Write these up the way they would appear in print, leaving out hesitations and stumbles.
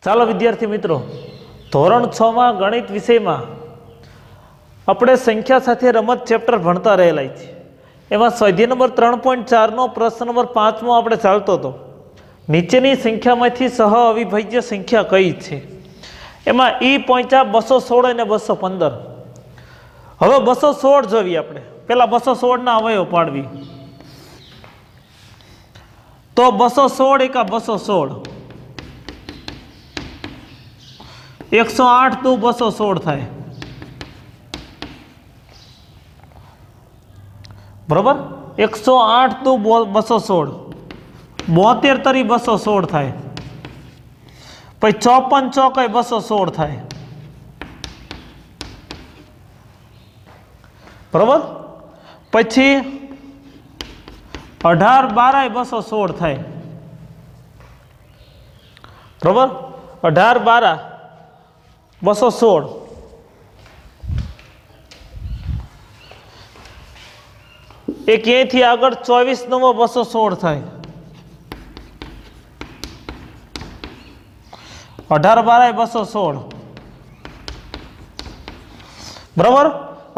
ચાલો વિદ્યાર્થી મિત્રો, ધોરણ 6 માં ગણિત વિષયમાં આપણે સંખ્યા સાથે રમત ચેપ્ટર ભણતા રહેલા છે. એમાં સ્વાધ્યાય નંબર 3.4 નો પ્રશ્ન નંબર 5 માં આપણે ચાલતો હતો. નીચેની સંખ્યામાંથી સહ અવિભાજ્ય સંખ્યા કઈ છે? એમાં ઈ પહોંચ્યા 216 અને 215. હવે 216 જોઈએ આપણે. પેલા 216 ના અવયવ પાડવી. તો 216 એકા 216, 108 તો 216 થાય. બરોબર, 108 તો 216, 72 તરી 216 થાય. પછી 54 ચોક 216 થાય. બરોબર, પછી 18 12 216 થાય. બરોબર, 18 12 216. એક અહીંથી આગળ 24 9 216 થાય. 18 12 216. બરાબર,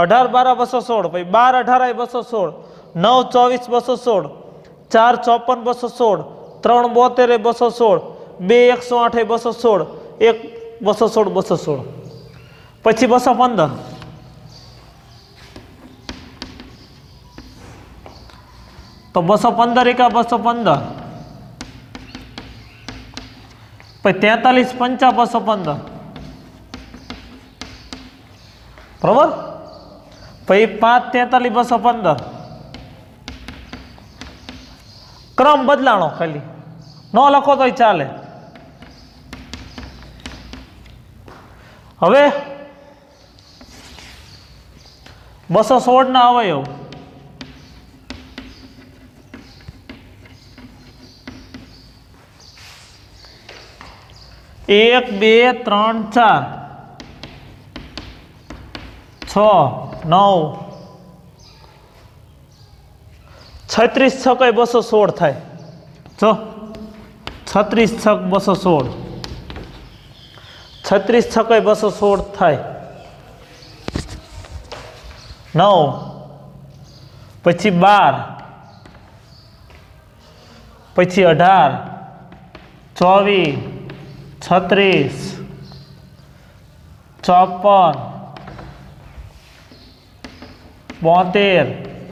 18 12 216, પછી 12 18 216, 9 24 216, 4 54 216, 3 72 216, 2 108 216, 1 216 216, પછી 215. તો 215 એકા 215, પછી 43 5 215. બરોબર, પછી 5 43 215. ક્રમ બદલાણો, ખાલી ન લખો તોય ચાલે. હવે 216 ના અવયવ. 1 2 3 4 6 9 36 6 216 થાય. જો 36 6 216, 36 6 216 થાય. 9 પછી 12 પછી 18 24 36 54 72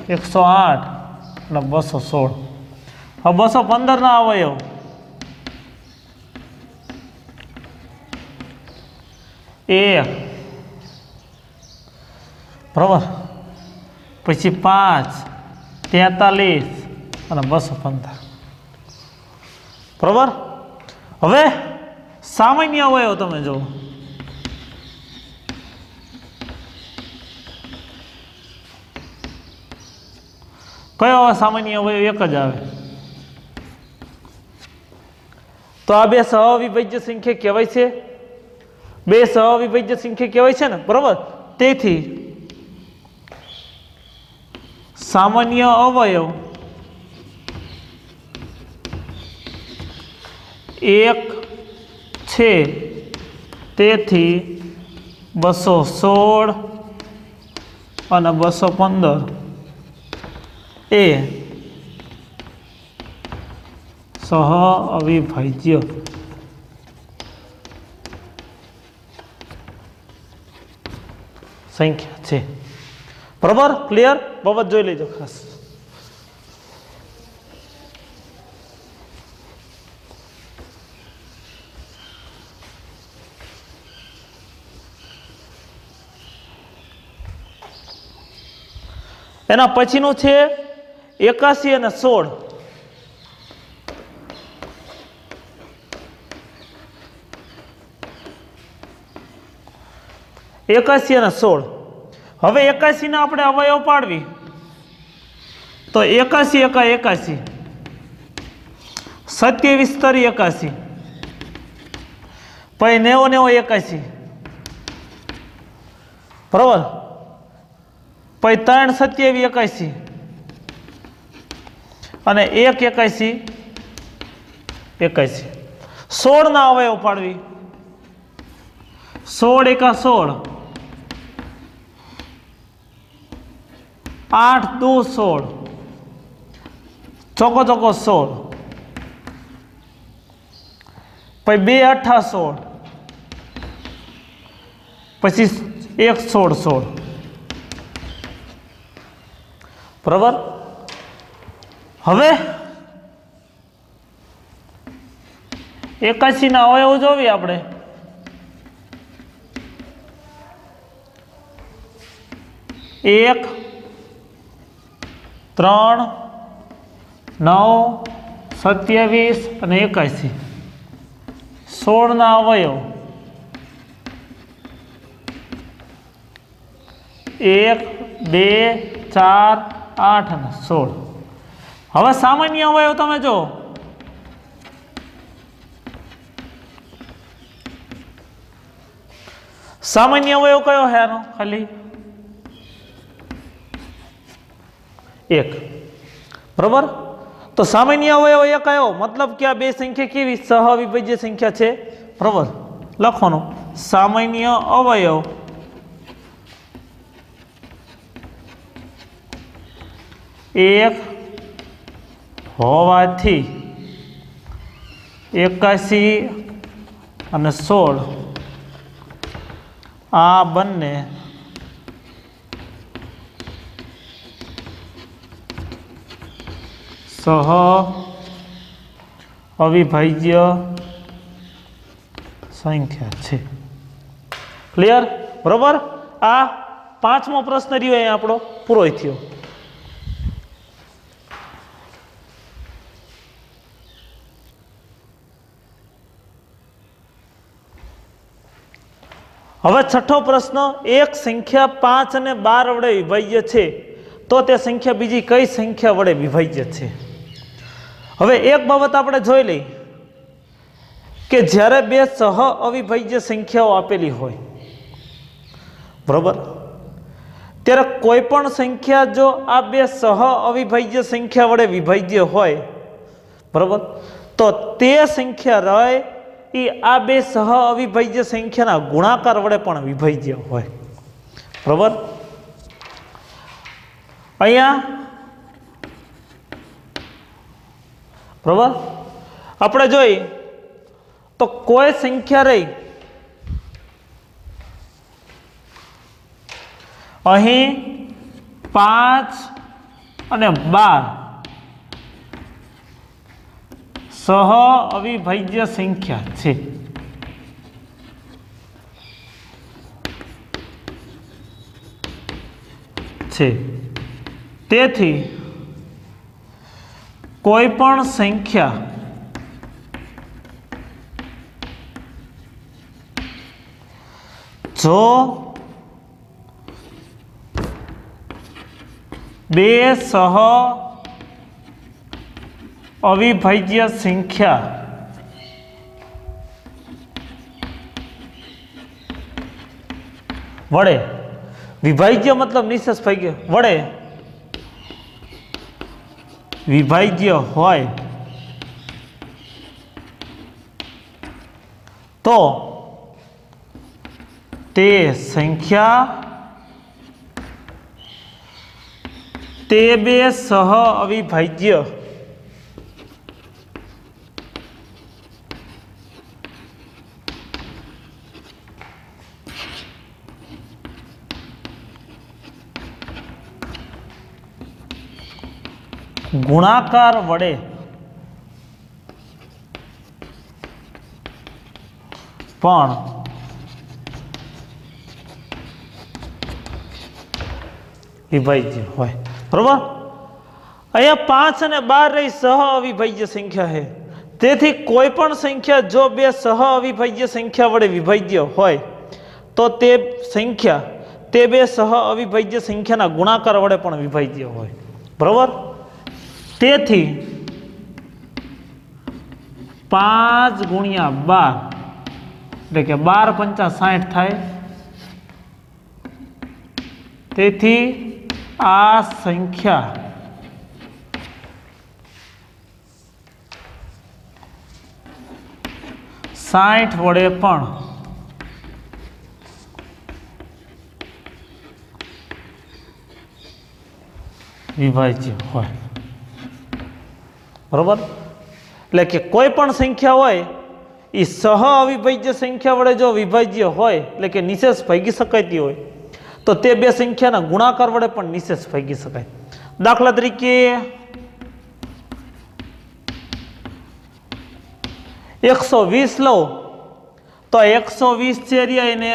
108 અને 216. હવે 215 ના અવયવ. 1 બરાબર, પછી 5 43 અને 215. બરાબર, હવે સામાન્ય અવયવ તમે જુઓ. કયો આવે સામાન્ય અવયવ? એક જ આવે. તો આ બે સહઅવિભાજ્ય સંખ્યા કહેવાય છે. બે સહઅવિભાજ્ય સંખ્યા કહેવાય છે ને. બરોબર, તેથી સામાન્ય અવયવ એક છે, તેથી 216 અને 215 એ સહઅવિભાજ્ય સંખ્યા છે. બરાબર, ક્લિયર? બાબત જોઈ લેજો ખાસ. એના પછીનું છે 81 અને 16. એકાસી અને 16. હવે 81 ના આપણે અવયવ પાડવી. તો 81 એકા 81, 27 તરી 81, પછી 90 90 81. બરોબર, પછી 3 27 81 અને 1 81 81. 16 ના અવયવ પાડવી. 16 एका 16, 8 दू 16, चौको चौको 16, પછી 2 8 16, પછી 1 16 16, બરાબર. હવે 81 ના અવયવ જોઈએ આપણે. 1 3 9 27 અને 81, 16 ના અવયવ 1 2 4 8 અને 16. હવે સામાન્ય અવયવ તમે જો સામાન્ય અવયવ કયો છે આનો? ખાલી 1, બરાબર. તો સામાન્ય અવયવ એક કયો? મતલબ કે આ બે સંખ્યા કેવી સહવિભાજ્ય સંખ્યા છે, બરાબર. લખવાનું સામાન્ય અવયવ એક હોવાથી 81 અને 16 આ બંને સહ અવિભાજ્ય સંખ્યા છે. ક્લિયર, બરાબર. આ 5મો પ્રશ્ન રહ્યો અહીંયા આપણો પૂરો થયો. હવે 6થો પ્રશ્ન, એક સંખ્યા 5 અને 12 વડે વિભાજ્ય છે તો તે સંખ્યા બીજી કઈ સંખ્યા વડે વિભાજ્ય છે? હવે એક બાબત આપણે જોઈ લઈ કે જ્યારે બે સહ અવિભાજ્ય સંખ્યાઓ આપેલી હોય, બરાબર, ત્યારે કોઈ પણ સંખ્યા જો આ બે સહ અવિભાજ્ય સંખ્યા વડે વિભાજ્ય હોય, બરાબર, તો તે સંખ્યા રહે એ આ બે સહ અવિભાજ્ય સંખ્યાના ગુણાકાર વડે પણ વિભાજ્ય હોય, બરાબર. અહીંયા બરાબર આપણે જોઈ તો કોઈ સંખ્યા રહી અહીં 5 અને 12 સહ અવિભાજ્ય સંખ્યા છે. તેથી કોઈ પણ સંખ્યા જો બે સહ અવિભાજ્ય સંખ્યા વડે વિભાજ્ય મતલબ નિશેષ ભાગ્ય વડે વિભાજ્ય હોય તો તે સંખ્યા તે બે સહ અવિભાજ્ય ગુણાકાર વડે પણ વિભાજ્ય હોય, બરોબર. અહીંયા 5 અને 12 રહી સહ અવિભાજ્ય સંખ્યા છે. તેથી કોઈ પણ સંખ્યા જો બે સહ અવિભાજ્ય સંખ્યા વડે વિભાજ્ય હોય તો તે સંખ્યા તે બે સહ અવિભાજ્ય સંખ્યાના ગુણાકાર વડે પણ વિભાજ્ય હોય, બરોબર. તેથી 5 ગુણ્યા 12 એટલે કે 12 પંચા 60 થાય. તેથી આ સંખ્યા સાઠ વડે પણ વિભાજ્ય હોય, બરોબર. એટલે કે કોઈ પણ સંખ્યા હોય એ સહ અવિભાજ્ય સંખ્યા વડે જો વિભાજ્ય હોય, એટલે કે નિશેષ ભાગી શકાતી હોય, તો તે બે સંખ્યાના ગુણાકાર વડે પણ નિશેષ ભાગી શકાય. દાખલા તરીકે 120 લો તો 120 છે રહ્યા એને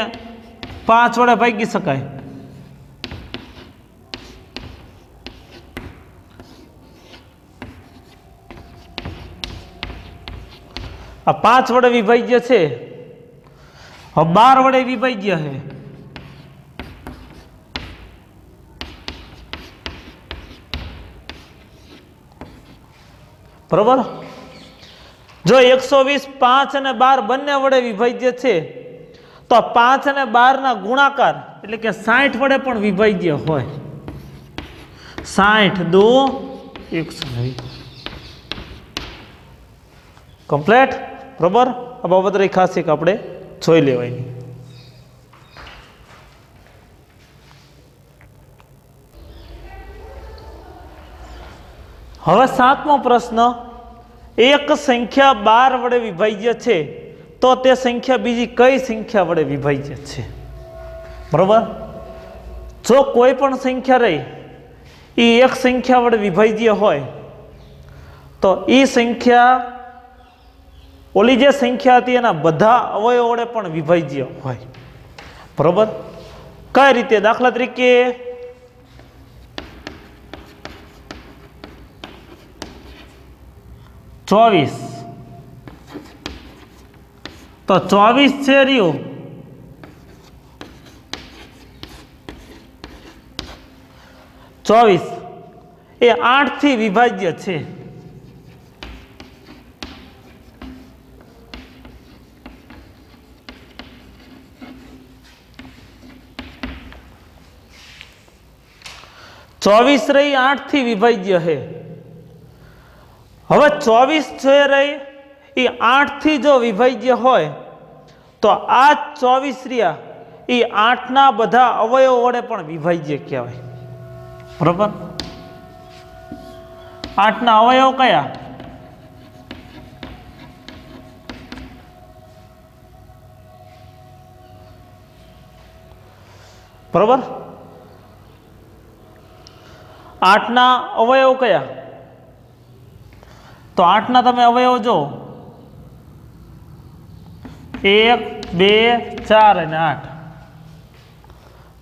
5 વડે ભાગી શકાય. આ 5 વડે વિભાજ્ય છે, હવે 12 વડે વિભાજ્ય છે. બરોબર. જો 120 5 અને 12 બંને વડે વિભાજ્ય છે, તો 5 અને 12 ના ગુણાકાર એટલે કે 60 વડે પણ વિભાજ્ય હોય. 60 2 120 કમ્પ્લીટ. બરોબર. આ બાબત રહી ખાસ એક આપણે જોઈ લેવાની. હવે 7મો પ્રશ્ન, એક સંખ્યા 12 વડે વિભાજ્ય છે તો તે સંખ્યા બીજી કઈ સંખ્યા વડે વિભાજ્ય છે? બરોબર. જો કોઈ પણ સંખ્યા રહી એ એક સંખ્યા વડે વિભાજ્ય હોય તો એ સંખ્યા ઓલી જે સંખ્યા હતી એના બધા અવયવો વડે પણ વિભાજ્ય હોય. બરોબર. કઈ રીતે? દાખલા તરીકે 24 તો 24 છે રહ્યું, એ 8 થી વિભાજ્ય છે. ચોવીસ રહી 8 થી વિભાજ્ય છે. હવે 24 છે રહી એ 8 થી જો વિભાજ્ય હોય તો આ 24 રહ્યા એ 8 ના બધા અવયવો વડે પણ વિભાજ્ય કહેવાય. બરોબર. 8 ના અવયવ કયા? બરોબર. 8 ના અવયવ કયા? તો 8 ના તમે અવયવ જો 1 2 4 અને 8.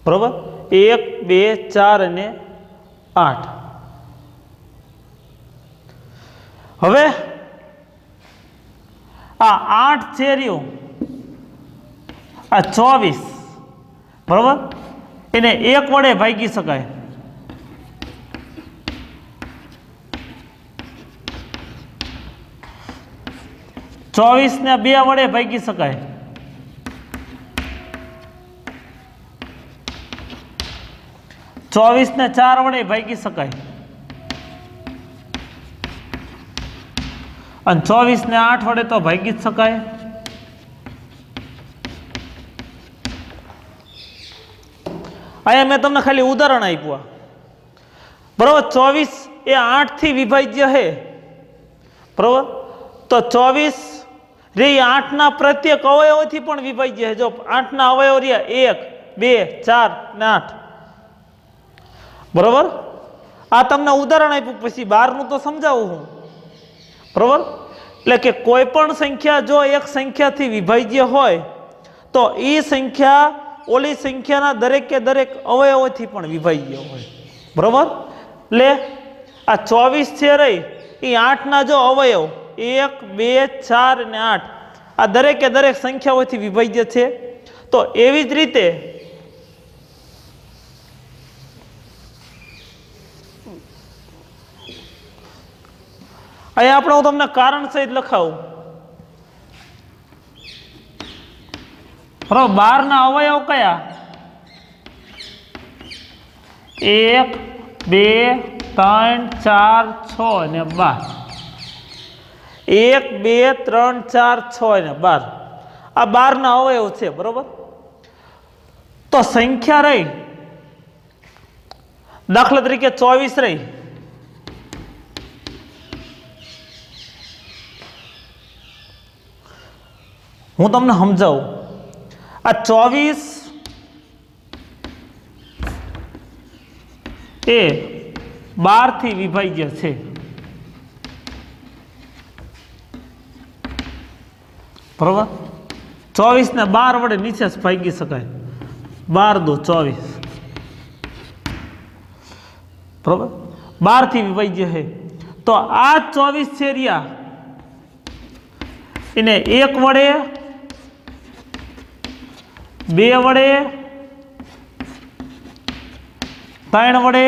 બરોબર. 1 2 4 અને 8. હવે આ 8 છે રહ્યું, આ 24. બરોબર. એને 1 વડે ભાગી શકાય. ચોવીસ ને 2 વડે ભાગી શકાય. ચોવીસ ને 4 વડે ભાગી શકાય. અને 24 ને 8 વડે તો ભાગી જ શકાય. અહીંયા મેં તમને ખાલી ઉદાહરણ આપ્યું. બરોબર. 24 એ 8 થી વિભાજ્ય છે. બરોબર. તો 24 રે 8 ના પ્રત્યેક અવયવથી પણ વિભાજ્ય છે. જો 8 ના અવયવ રહ્યા 1 2 4 ને 8. બરોબર. આ તમને ઉદાહરણ આપ્યું, પછી 12 નું તો સમજાવું હું. બરોબર. એટલે કે કોઈ પણ સંખ્યા જો એક સંખ્યાથી વિભાજ્ય હોય તો એ સંખ્યા ઓલી સંખ્યાના દરેકે દરેક અવયવોથી પણ વિભાજ્ય હોય. બરોબર. એટલે આ 24 છે રહી એ 8 ના જો અવયવ 1 2 4 અને 8 આ દરેકે દરેક સંખ્યાઓથી વિભાજ્ય છે. તો એવી જ રીતે અહીંયા આપણે હું તમને કારણ સહિત લખાવું. બરાબર. 12 ના અવયવ કયા? 1 2 3 4 6 અને 12. 1 2 3 4 6 અને 12 આ 12 ના અવયવ છે. બરોબર. તો સંખ્યા રહી દાખલા તરીકે 24 રહી, હું તમને સમજાવું. આ 24 એ 12 થી વિભાજ્ય છે. બરોબર, 24 ને 12 વડે નીચે ભાગી શકાય. 12 દો 24, બરોબર, 12 થી વિભાજ્ય છે. તો આ 24 છે રહ્યા, એને 1 વડે, 2 વડે, 3 વડે,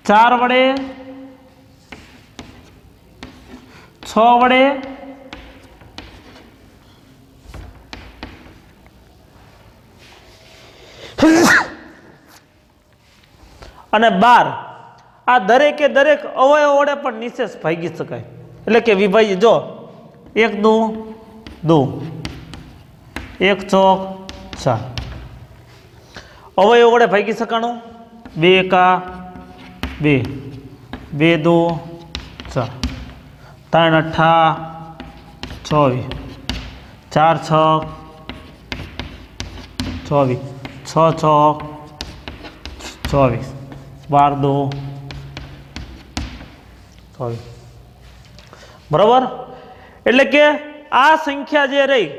4 વડે, 6 વડે અને 12, આ દરેકે દરેક અવયવ વડે પણ નિશેષ ભાગી શકાય. એટલે કે વિભાજ્ય. જો 1 દુ 2, 1 ચોક 4, અવયવ વડે ભાગી શકાણું. 2 એકા 2, 2 દુ 4, 3 અઠ્ઠા 24, 4 છક 24, 6 ચોક 24, 12 દુ 24. બરાબર, એટલે કે આ સંખ્યા જે રહી,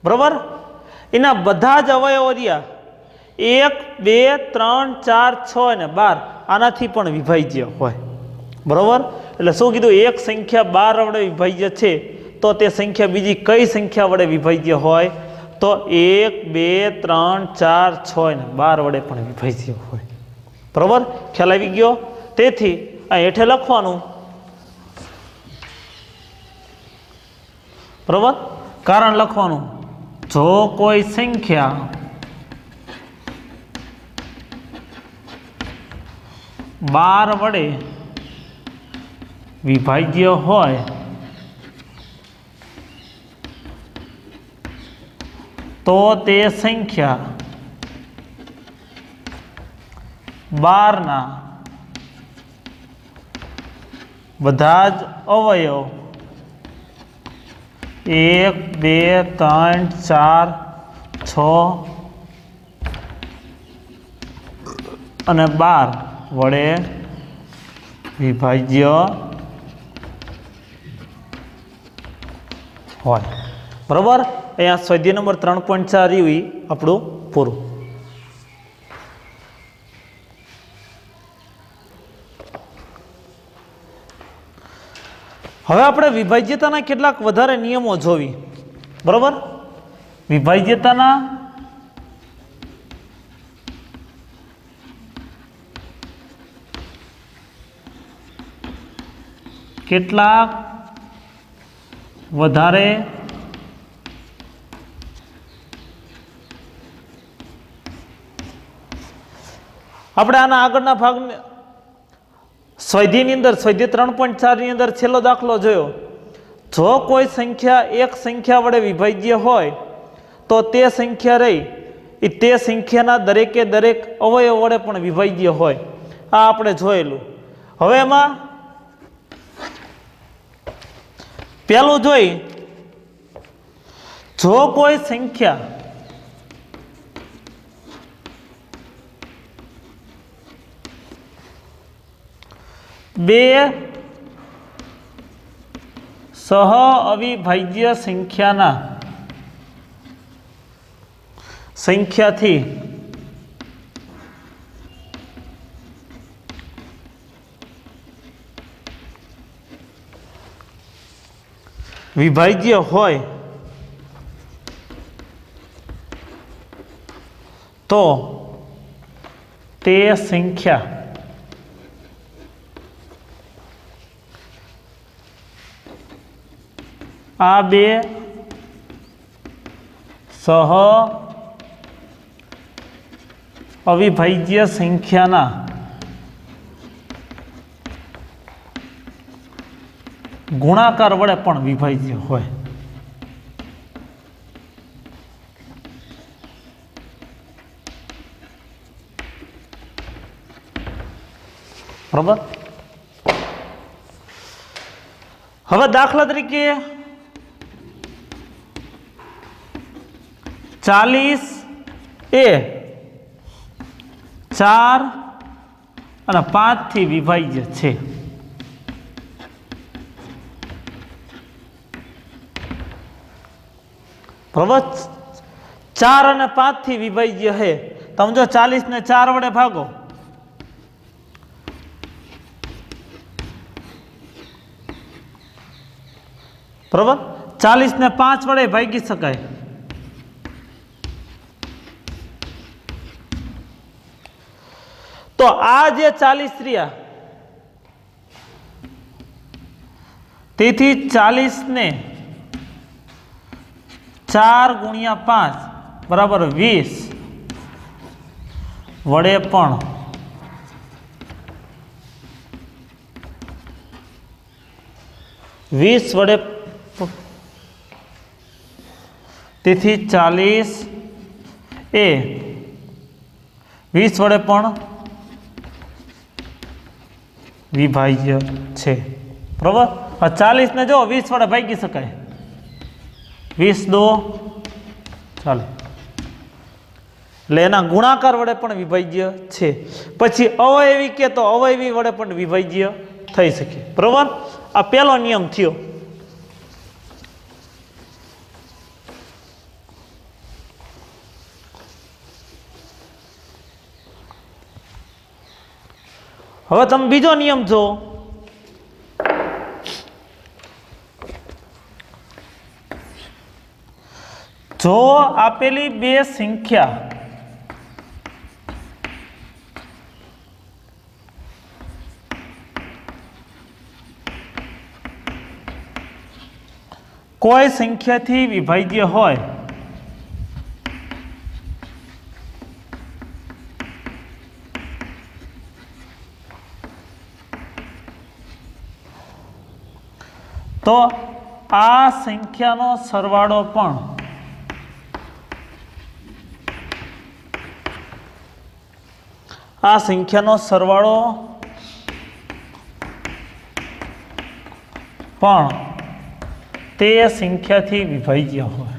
બરાબર, એના બધા જ અવયવો રહ્યા 1, 2, 3, 4, 6 અને 12 આનાથી પણ વિભાજ્ય હોય. બરાબર, એટલે શું કીધું? એક સંખ્યા 12 વડે વિભાજ્ય છે, તો તે સંખ્યા બીજી કઈ સંખ્યા વડે વિભાજ્ય હોય? તો 1, 2, 3, 4, 6 અને 12 વડે પણ વિભાજ્ય હોય. બરાબર, ખ્યાલ આવી ગયો? તેથી આ હેઠે લખવાનું. બરાબર, કારણ લખવાનું. જો કોઈ સંખ્યા 12 વડે વિભાજ્ય હોય તો તે સંખ્યા 12 ના બધા જ અવયવ 1, 2, 3, 4, 6 અને 12 વડે વિભાજ્ય હોય. બરાબર, અહીંયા સ્વાધ્યાય નંબર 3.4 આપણું પૂરું. હવે આપણે વિભાજ્યતાના કેટલાક વધારે નિયમો જોવી. બરાબર, વિભાજ્યતાના કેટલાક વધારે આપણે આના આગળના ભાગને સ્વાધ્યાયની અંદર સ્વાધ્યાય 3.4 ની અંદર છેલ્લો દાખલો જોયો. જો કોઈ સંખ્યા એક સંખ્યા વડે વિભાજ્ય હોય તો તે સંખ્યા રહી એ તે સંખ્યાના દરેકે દરેક અવયવ વડે પણ વિભાજ્ય હોય. આ આપણે જોયેલું. હવે એમાં પહેલું જોઈ, જો કોઈ સંખ્યા બે સહ અવિભાજ્ય સંખ્યાથી વિભાજ્ય હોય તો તે સંખ્યા આ બે સહ અવિભાજ્ય સંખ્યાના ગુણાકાર વડે પણ વિભાજ્ય હોય. बराबर। હવે દાખલા તરીકે 40 એ 4 અને 5 થી વિભાજ્ય છે। બરાબર, 4 અને 5 થી વિભાજ્ય है। તમે જો 40 ને 4 વડે ભાગો बराबर, 40 ने 5 वडे भागी शकाय। तो आ जे 40 रिया तेथी 40 ने 4 गुणिया 5 बराबर 20 वडे पण 20 वडे तेथी 40 ए 20 वडे पण विभाज्य छे। बराबर, 40 ने जो 20 वडे भागी शकाय। 20 दो 40 એટલે એના ગુણાકાર વડે પણ વિભાજ્ય છે। પછી અવયવી કે તો અવયવી વડે પણ વિભાજ્ય થઈ શકે। બરાબર, આ પહેલો નિયમ થયો। હવે તમે બીજો નિયમ જો, જો આપેલી બે સંખ્યા કોઈ સંખ્યાથી વિભાજ્ય હોય तो आ संख्यानो सरवाळो पण आ संख्यानो सरवाळो पण ते संख्याथी विभाज्य होय।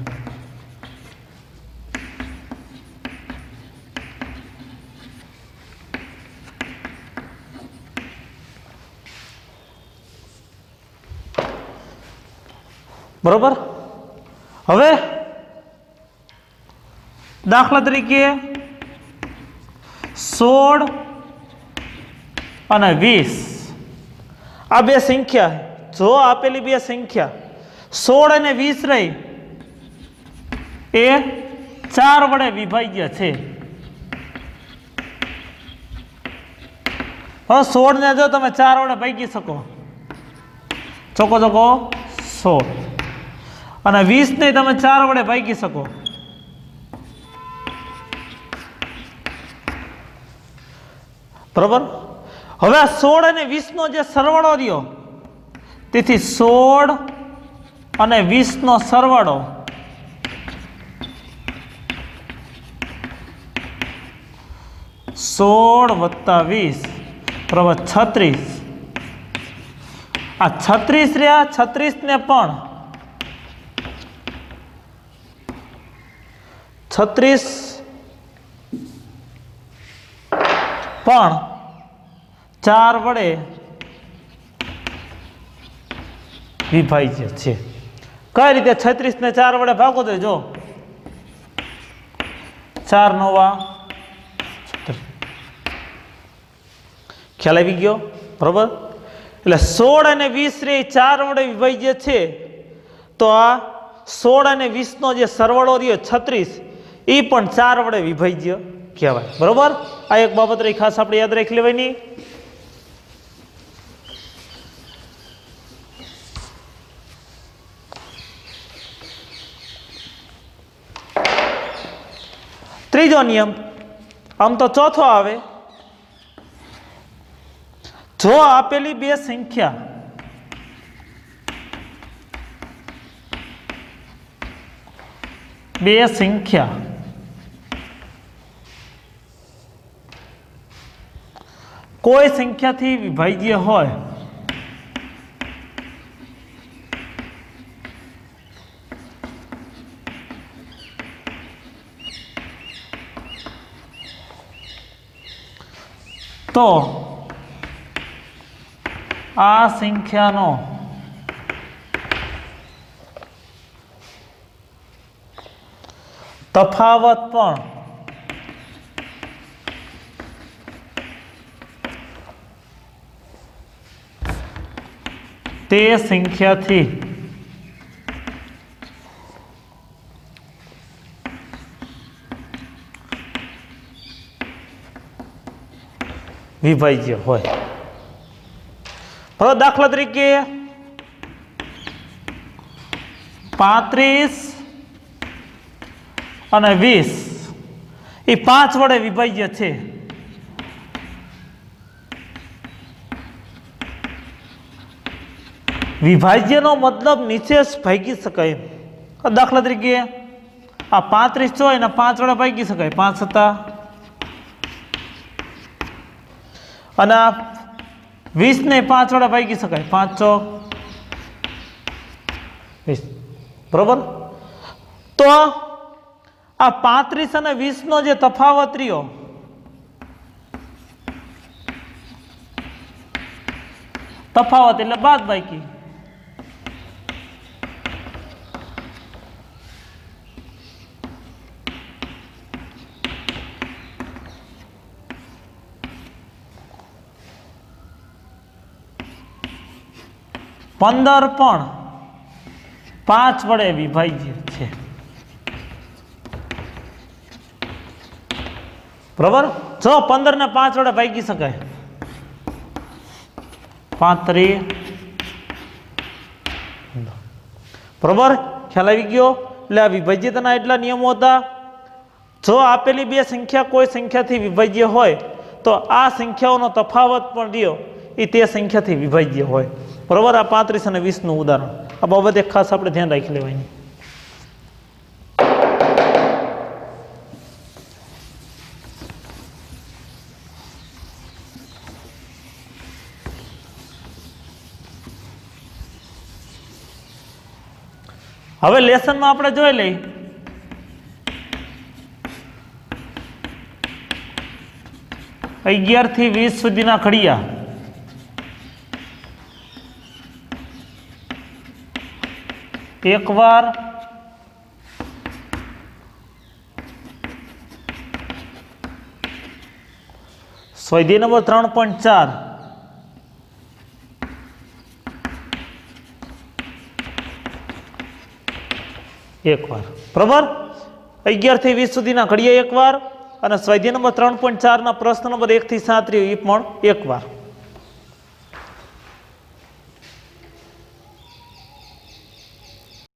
बराबर, हवे दाखला तरीके 16 અને 20 आ बे संख्या जो आपेली बे संख्या 16 અને 20 रही ए 4 वडे विभाज्य छे। હવે 16 ने जो તમે 4 વડે ભાગી શકો, ચોકો ચોકો 16 અને 20 ને તમે 4 વડે ભાગી શકો। બરાબર, હવે આ 16 અને 20 નો જે સરવાળો રહ્યો તેથી 16 અને 20 નો સરવાળો सोल वत्ता 20 बराबर 36। आ 36 रहा, 36 ने पण 36 पण 4 वडे विभाज्य छे। कई रीते 36 ने 4 वडे भागो तो जो 4 नवा ख्याल आई गयो। बराबर, એટલે 16 અને 20 રે 4 વડે વિભાજ્ય છે તો આ 16 અને 20 નો જે સરવાળો રહ્યો 36 એ પણ 4 વડે વિભાજ્ય કહેવાય। બરાબર, આ એક બાબત રહી ખાસ આપણે યાદ રાખી લેવાની। ત્રીજો નિયમ આમ તો ચોથો આવે, जो आपेली बे संख्या કોઈ સંખ્યાથી વિભાજ્ય હોય તો આ સંખ્યાનો તફાવત પણ તે સંખ્યાથી વિભાજ્ય હોય. હવે દાખલા તરીકે 35 અને 20 એ 5 વડે વિભાજ્ય છે. વિભાજ્યનો મતલબ નિશેષ ભાગી શકાય. દાખલા તરીકે આ 35 હોય ને 5 વડે ભાગી શકાય, 5 હતા, અને આ 20 ને 5 વડે ભાગી શકાય, 5 ચોક 20. બરોબર. તો આ 35 અને 20 નો જે તફાવત રહ્યો તફાવત એટલે બાદ બાકી. પંદર પણ 5 વડે વિભાજ્ય છે. બરોબર. જો 15 ને 5 વડે ભાગી શકાય, 35. બરોબર. ખ્યાલ આવી ગયો. એટલે આ વિભાજ્યતાના એટલા નિયમો હતા. જો આપેલી બે સંખ્યા કોઈ સંખ્યાથી વિભાજ્ય હોય તો આ સંખ્યાઓનો તફાવત પણ રહ્યો એ તે સંખ્યાથી વિભાજ્ય હોય. બરોબર. આ 35 અને 20 નું ઉદાહરણ. આ બાબતે ખાસ આપણે ધ્યાન રાખી લેવાની. હવે લેસનમાં આપણે જોઈ લઈ અગિયાર થી 20 સુધીના ખડિયા. એકવાર સ્વાધ્યાય નંબર 3.4 એકવાર. બરાબર. 11 થી 20 સુધીના ઘડિયા એકવાર, અને સ્વાધ્યાય નંબર 3.4 ના પ્રશ્ન નંબર 1 થી 7 એ પણ એકવાર.